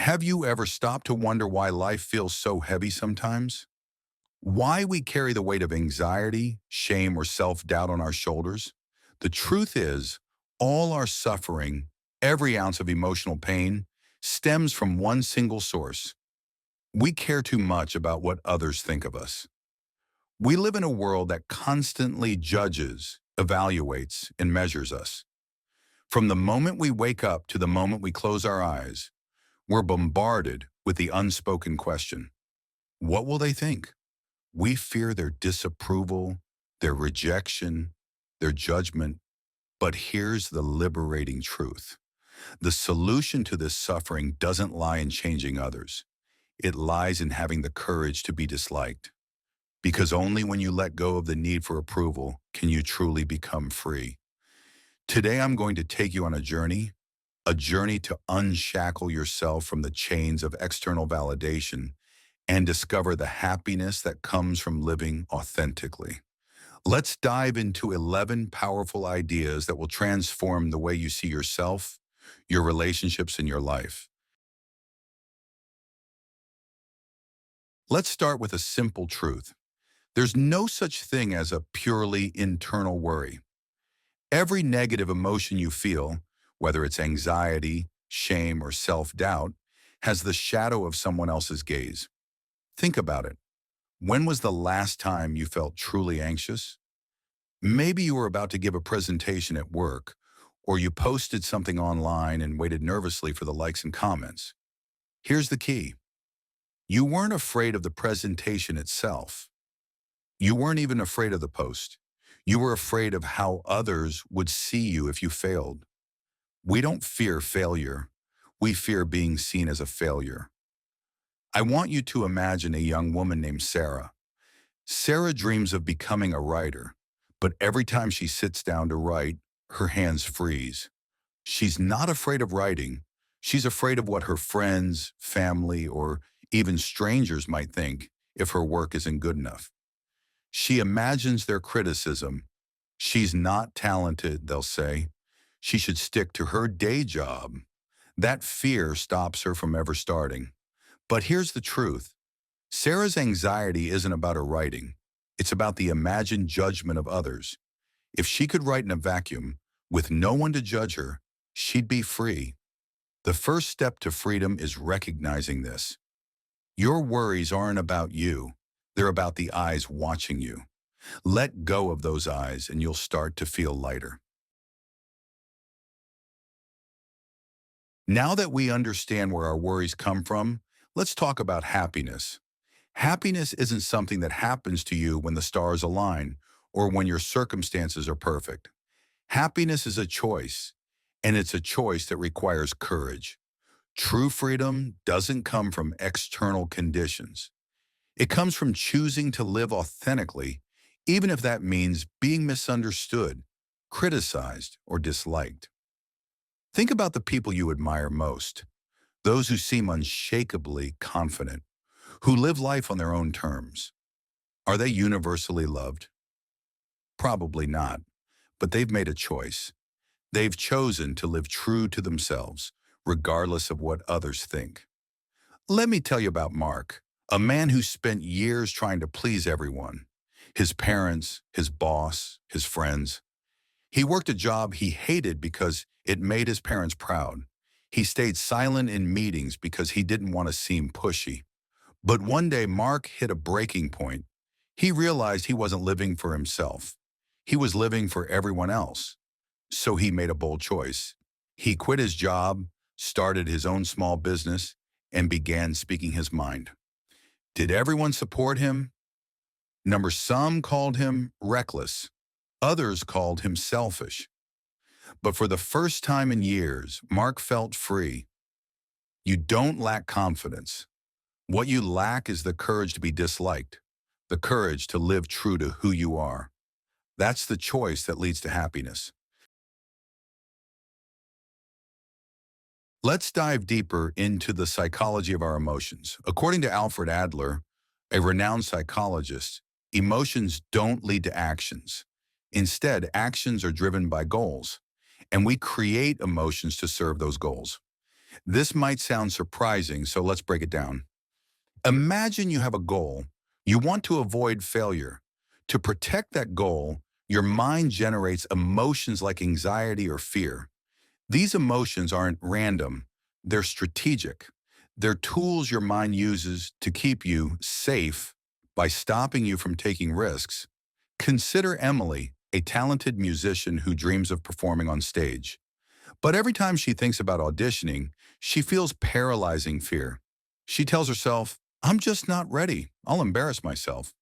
Have you ever stopped to wonder why life feels so heavy sometimes? Why we carry the weight of anxiety, shame, or self-doubt on our shoulders? The truth is, all our suffering, every ounce of emotional pain, stems from one single source. We care too much about what others think of us. We live in a world that constantly judges, evaluates, and measures us. From the moment we wake up to the moment we close our eyes, we're bombarded with the unspoken question, what will they think? We fear their disapproval, their rejection, their judgment. But here's the liberating truth. The solution to this suffering doesn't lie in changing others. It lies in having the courage to be disliked. Because only when you let go of the need for approval can you truly become free. Today I'm going to take you on a journey to unshackle yourself from the chains of external validation and discover the happiness that comes from living authentically. Let's dive into 11 powerful ideas that will transform the way you see yourself, your relationships, and your life. Let's start with a simple truth. There's no such thing as a purely internal worry. Every negative emotion you feel, whether it's anxiety, shame, or self-doubt, has the shadow of someone else's gaze. Think about it. When was the last time you felt truly anxious? Maybe you were about to give a presentation at work, or you posted something online and waited nervously for the likes and comments. Here's the key. You weren't afraid of the presentation itself. You weren't even afraid of the post. You were afraid of how others would see you if you failed. We don't fear failure. We fear being seen as a failure. I want you to imagine a young woman named Sarah. Sarah dreams of becoming a writer, but every time she sits down to write, her hands freeze. She's not afraid of writing. She's afraid of what her friends, family, or even strangers might think if her work isn't good enough. She imagines their criticism. She's not talented, they'll say. She should stick to her day job. That fear stops her from ever starting. But here's the truth. Sarah's anxiety isn't about her writing. It's about the imagined judgment of others. If she could write in a vacuum, with no one to judge her, she'd be free. The first step to freedom is recognizing this. Your worries aren't about you. They're about the eyes watching you. Let go of those eyes and you'll start to feel lighter. Now that we understand where our worries come from, let's talk about happiness. Happiness isn't something that happens to you when the stars align or when your circumstances are perfect. Happiness is a choice, and it's a choice that requires courage. True freedom doesn't come from external conditions. It comes from choosing to live authentically, even if that means being misunderstood, criticized, or disliked. Think about the people you admire most, those who seem unshakably confident, who live life on their own terms. Are they universally loved? Probably not, but they've made a choice. They've chosen to live true to themselves, regardless of what others think. Let me tell you about Mark, a man who spent years trying to please everyone, his parents, his boss, his friends. He worked a job he hated because it made his parents proud. He stayed silent in meetings because he didn't want to seem pushy. But one day, Mark hit a breaking point. He realized he wasn't living for himself. He was living for everyone else. So he made a bold choice. He quit his job, started his own small business, and began speaking his mind. Did everyone support him? Some called him reckless. Others called him selfish. But for the first time in years, Mark felt free. You don't lack confidence. What you lack is the courage to be disliked, the courage to live true to who you are. That's the choice that leads to happiness. Let's dive deeper into the psychology of our emotions. According to Alfred Adler, a renowned psychologist, emotions don't lead to actions. Instead, actions are driven by goals, and we create emotions to serve those goals. This might sound surprising, so let's break it down. Imagine you have a goal. You want to avoid failure. To protect that goal, your mind generates emotions like anxiety or fear. These emotions aren't random, they're strategic. They're tools your mind uses to keep you safe by stopping you from taking risks. Consider Emily, a talented musician who dreams of performing on stage. But every time she thinks about auditioning, she feels paralyzing fear. She tells herself, I'm just not ready. I'll embarrass myself.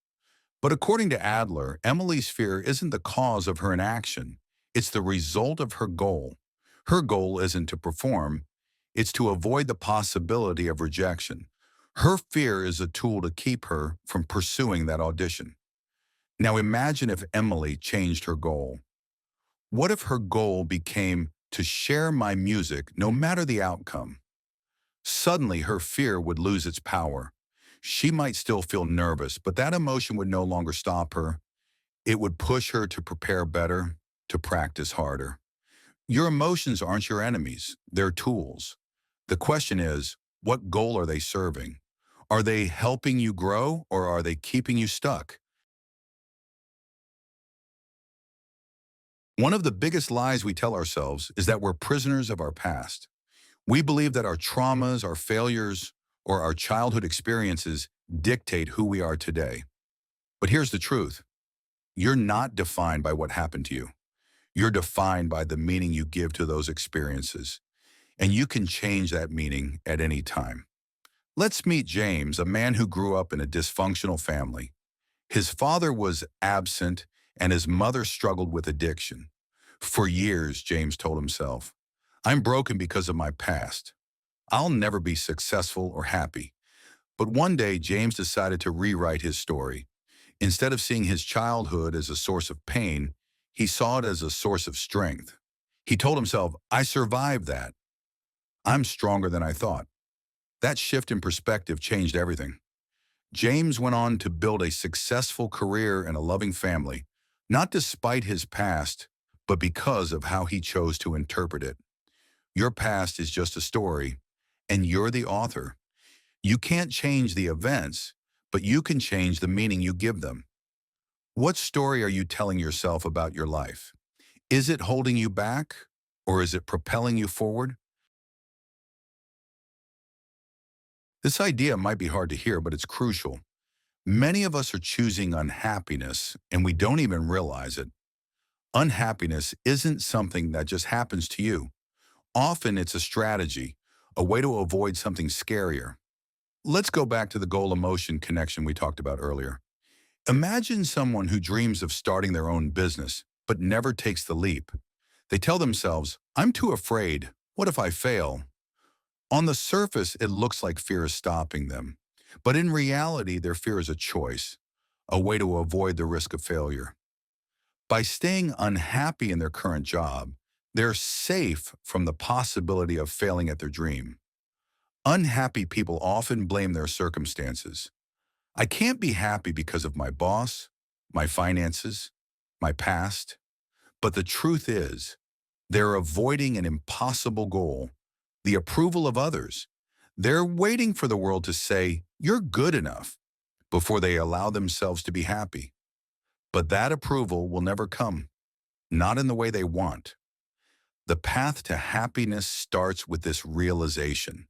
But according to Adler, Emily's fear isn't the cause of her inaction. It's the result of her goal. Her goal isn't to perform. It's to avoid the possibility of rejection. Her fear is a tool to keep her from pursuing that audition. Now imagine if Emily changed her goal. What if her goal became to share my music no matter the outcome? Suddenly, her fear would lose its power. She might still feel nervous, but that emotion would no longer stop her. It would push her to prepare better, to practice harder. Your emotions aren't your enemies, they're tools. The question is, what goal are they serving? Are they helping you grow or are they keeping you stuck? One of the biggest lies we tell ourselves is that we're prisoners of our past. We believe that our traumas, our failures, or our childhood experiences dictate who we are today. But here's the truth. You're not defined by what happened to you. You're defined by the meaning you give to those experiences. And you can change that meaning at any time. Let's meet James, a man who grew up in a dysfunctional family. His father was absent and his mother struggled with addiction. For years, James told himself, I'm broken because of my past. I'll never be successful or happy. But one day, James decided to rewrite his story. Instead of seeing his childhood as a source of pain, he saw it as a source of strength. He told himself, I survived that. I'm stronger than I thought. That shift in perspective changed everything. James went on to build a successful career and a loving family, not despite his past, but because of how he chose to interpret it. Your past is just a story, and you're the author. You can't change the events, but you can change the meaning you give them. What story are you telling yourself about your life? Is it holding you back, or is it propelling you forward? This idea might be hard to hear, but it's crucial. Many of us are choosing unhappiness, and we don't even realize it. Unhappiness isn't something that just happens to you. Often it's a strategy, a way to avoid something scarier. Let's go back to the goal-emotion connection we talked about earlier. Imagine someone who dreams of starting their own business, but never takes the leap. They tell themselves, I'm too afraid. What if I fail? On the surface, it looks like fear is stopping them. But in reality, their fear is a choice, a way to avoid the risk of failure. By staying unhappy in their current job, they're safe from the possibility of failing at their dream. Unhappy people often blame their circumstances. I can't be happy because of my boss, my finances, my past. But the truth is, they're avoiding an impossible goal, the approval of others. They're waiting for the world to say, you're good enough, before they allow themselves to be happy. But that approval will never come, not in the way they want. The path to happiness starts with this realization.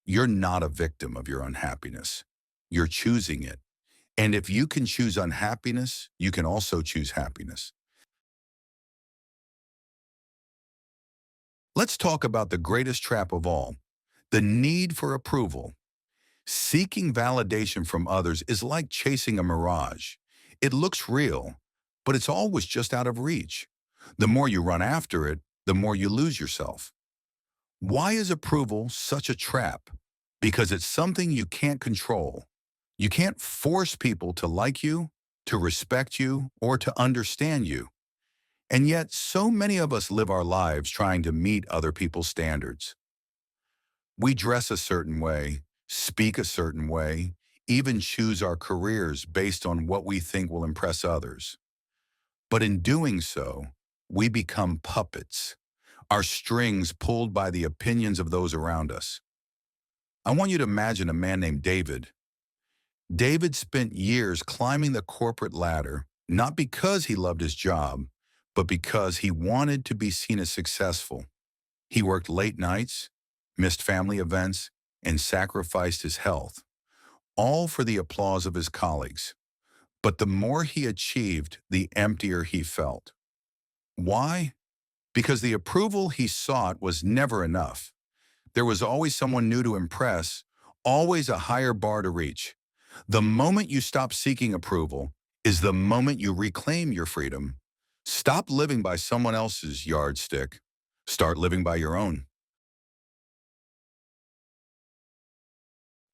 You're not a victim of your unhappiness. You're choosing it. And if you can choose unhappiness, you can also choose happiness. Let's talk about the greatest trap of all, the need for approval. Seeking validation from others is like chasing a mirage. It looks real, but it's always just out of reach. The more you run after it, the more you lose yourself. Why is approval such a trap? Because it's something you can't control. You can't force people to like you, to respect you, or to understand you. And yet, so many of us live our lives trying to meet other people's standards. We dress a certain way, speak a certain way, even choose our careers based on what we think will impress others. But in doing so, we become puppets. Our strings pulled by the opinions of those around us. I want you to imagine a man named David. David spent years climbing the corporate ladder, not because he loved his job, but because he wanted to be seen as successful. He worked late nights, missed family events, and sacrificed his health, all for the applause of his colleagues. But the more he achieved, the emptier he felt. Why? Because the approval he sought was never enough. There was always someone new to impress, always a higher bar to reach. The moment you stop seeking approval is the moment you reclaim your freedom. Stop living by someone else's yardstick. Start living by your own.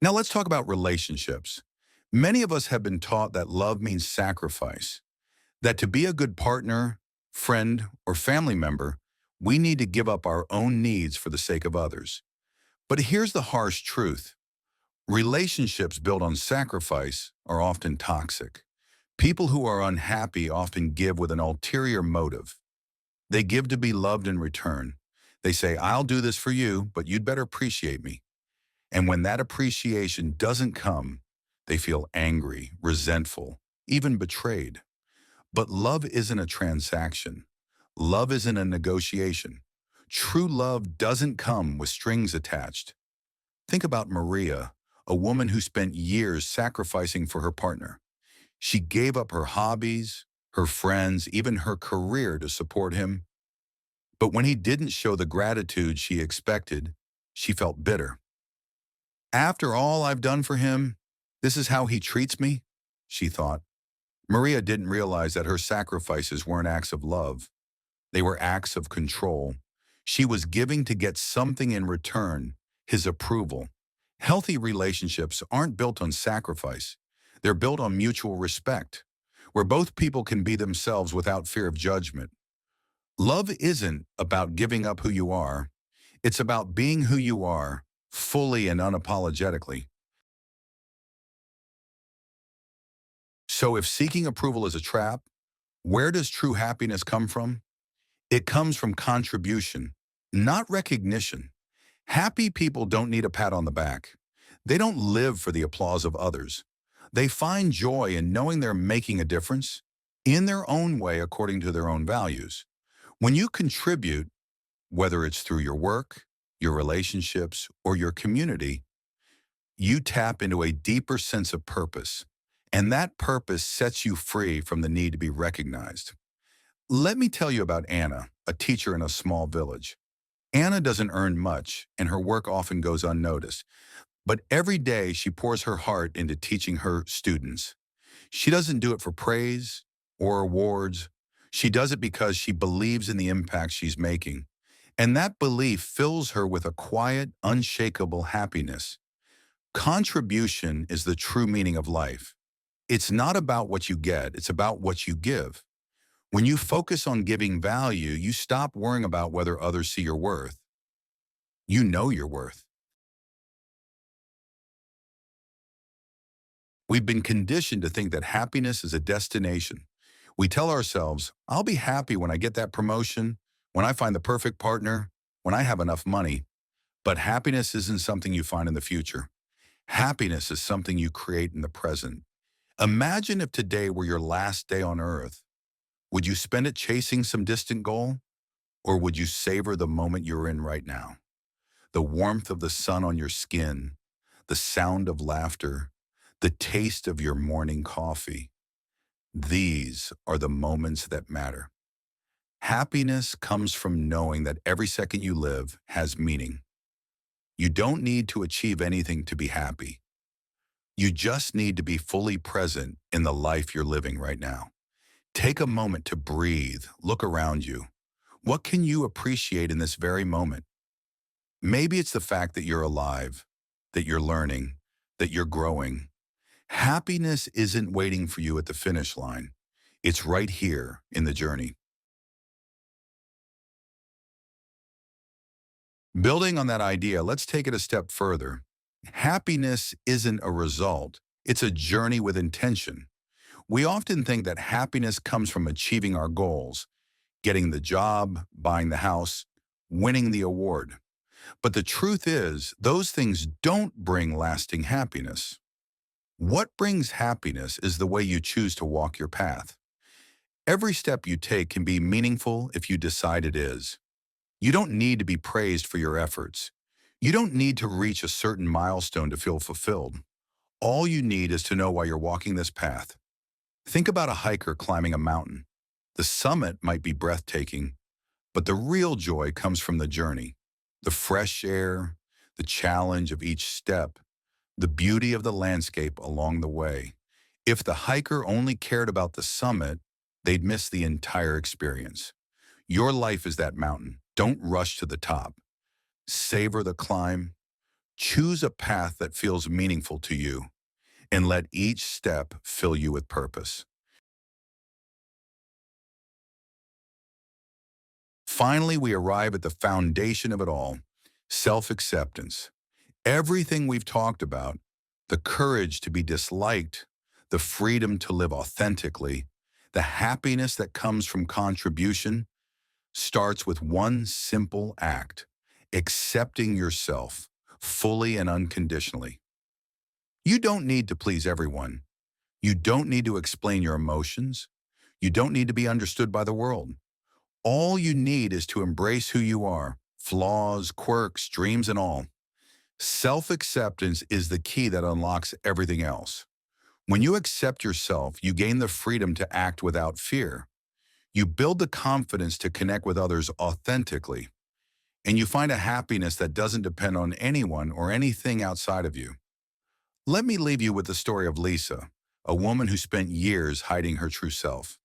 Now let's talk about relationships. Many of us have been taught that love means sacrifice, that to be a good partner, friend, or family member, we need to give up our own needs for the sake of others. But here's the harsh truth. Relationships built on sacrifice are often toxic. People who are unhappy often give with an ulterior motive. They give to be loved in return. They say, I'll do this for you, but you'd better appreciate me. And when that appreciation doesn't come, they feel angry, resentful, even betrayed. But love isn't a transaction. Love isn't a negotiation. True love doesn't come with strings attached. Think about Maria, a woman who spent years sacrificing for her partner. She gave up her hobbies, her friends, even her career to support him. But when he didn't show the gratitude she expected, she felt bitter. After all I've done for him, this is how he treats me, she thought. Maria didn't realize that her sacrifices weren't acts of love. They were acts of control. She was giving to get something in return, his approval. Healthy relationships aren't built on sacrifice. They're built on mutual respect, where both people can be themselves without fear of judgment. Love isn't about giving up who you are. It's about being who you are, fully and unapologetically. So if seeking approval is a trap, where does true happiness come from? It comes from contribution, not recognition. Happy people don't need a pat on the back. They don't live for the applause of others. They find joy in knowing they're making a difference in their own way according to their own values. When you contribute, whether it's through your work, your relationships, or your community, you tap into a deeper sense of purpose. And that purpose sets you free from the need to be recognized. Let me tell you about Anna, a teacher in a small village. Anna doesn't earn much, and her work often goes unnoticed. But every day she pours her heart into teaching her students. She doesn't do it for praise or awards. She does it because she believes in the impact she's making. And that belief fills her with a quiet, unshakable happiness. Contribution is the true meaning of life. It's not about what you get, it's about what you give. When you focus on giving value, you stop worrying about whether others see your worth. You know your worth. We've been conditioned to think that happiness is a destination. We tell ourselves, I'll be happy when I get that promotion, when I find the perfect partner, when I have enough money. But happiness isn't something you find in the future. Happiness is something you create in the present. Imagine if today were your last day on earth. Would you spend it chasing some distant goal? Or would you savor the moment you're in right now? The warmth of the sun on your skin, the sound of laughter, the taste of your morning coffee. These are the moments that matter. Happiness comes from knowing that every second you live has meaning. You don't need to achieve anything to be happy. You just need to be fully present in the life you're living right now. Take a moment to breathe, look around you. What can you appreciate in this very moment? Maybe it's the fact that you're alive, that you're learning, that you're growing. Happiness isn't waiting for you at the finish line. It's right here in the journey. Building on that idea, let's take it a step further. Happiness isn't a result. It's a journey with intention. We often think that happiness comes from achieving our goals, getting the job, buying the house, winning the award. But the truth is, those things don't bring lasting happiness. What brings happiness is the way you choose to walk your path. Every step you take can be meaningful if you decide it is. You don't need to be praised for your efforts. You don't need to reach a certain milestone to feel fulfilled. All you need is to know why you're walking this path. Think about a hiker climbing a mountain. The summit might be breathtaking, but the real joy comes from the journey. The fresh air, the challenge of each step, the beauty of the landscape along the way. If the hiker only cared about the summit, they'd miss the entire experience. Your life is that mountain. Don't rush to the top. Savor the climb. Choose a path that feels meaningful to you, and let each step fill you with purpose. Finally, we arrive at the foundation of it all, self-acceptance. Everything we've talked about, the courage to be disliked, the freedom to live authentically, the happiness that comes from contribution, starts with one simple act: accepting yourself fully and unconditionally. You don't need to please everyone. You don't need to explain your emotions. You don't need to be understood by the world. All you need is to embrace who you are, flaws, quirks, dreams, and all. Self-acceptance is the key that unlocks everything else. When you accept yourself, you gain the freedom to act without fear. You build the confidence to connect with others authentically, and you find a happiness that doesn't depend on anyone or anything outside of you. Let me leave you with the story of Lisa, a woman who spent years hiding her true self.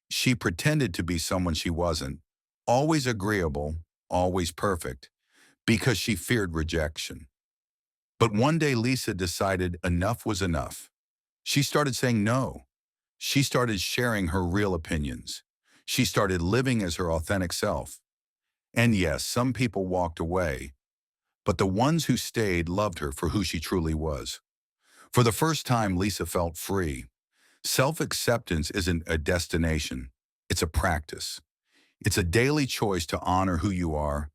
She pretended to be someone she wasn't, always agreeable, always perfect, because she feared rejection. But one day Lisa decided enough was enough. She started saying no. She started sharing her real opinions. She started living as her authentic self. And yes, some people walked away, but the ones who stayed loved her for who she truly was. For the first time, Lisa felt free. Self-acceptance isn't a destination. It's a practice. It's a daily choice to honor who you are,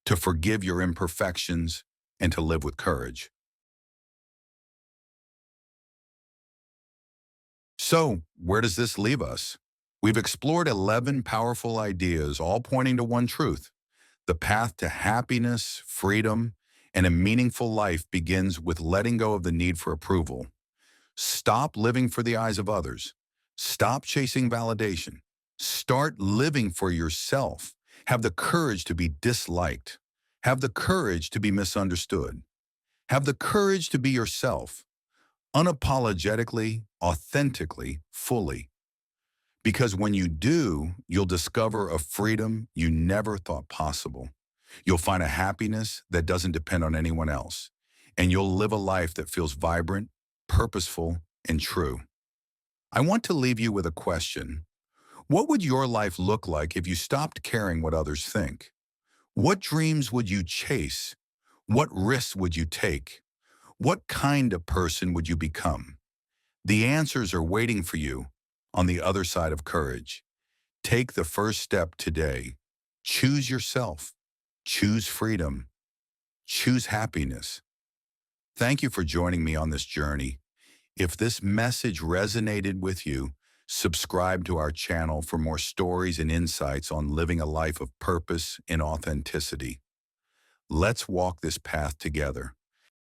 to forgive your imperfections, and to live with courage. So, where does this leave us? We've explored 11 powerful ideas, all pointing to one truth. The path to happiness, freedom, and a meaningful life begins with letting go of the need for approval. Stop living for the eyes of others. Stop chasing validation. Start living for yourself. Have the courage to be disliked. Have the courage to be misunderstood. Have the courage to be yourself, unapologetically, authentically, fully. Because when you do, you'll discover a freedom you never thought possible. You'll find a happiness that doesn't depend on anyone else. And you'll live a life that feels vibrant, purposeful, and true. I want to leave you with a question. What would your life look like if you stopped caring what others think? What dreams would you chase? What risks would you take? What kind of person would you become? The answers are waiting for you on the other side of courage. Take the first step today. Choose yourself. Choose freedom. Choose happiness. Thank you for joining me on this journey. If this message resonated with you, subscribe to our channel for more stories and insights on living a life of purpose and authenticity. Let's walk this path together.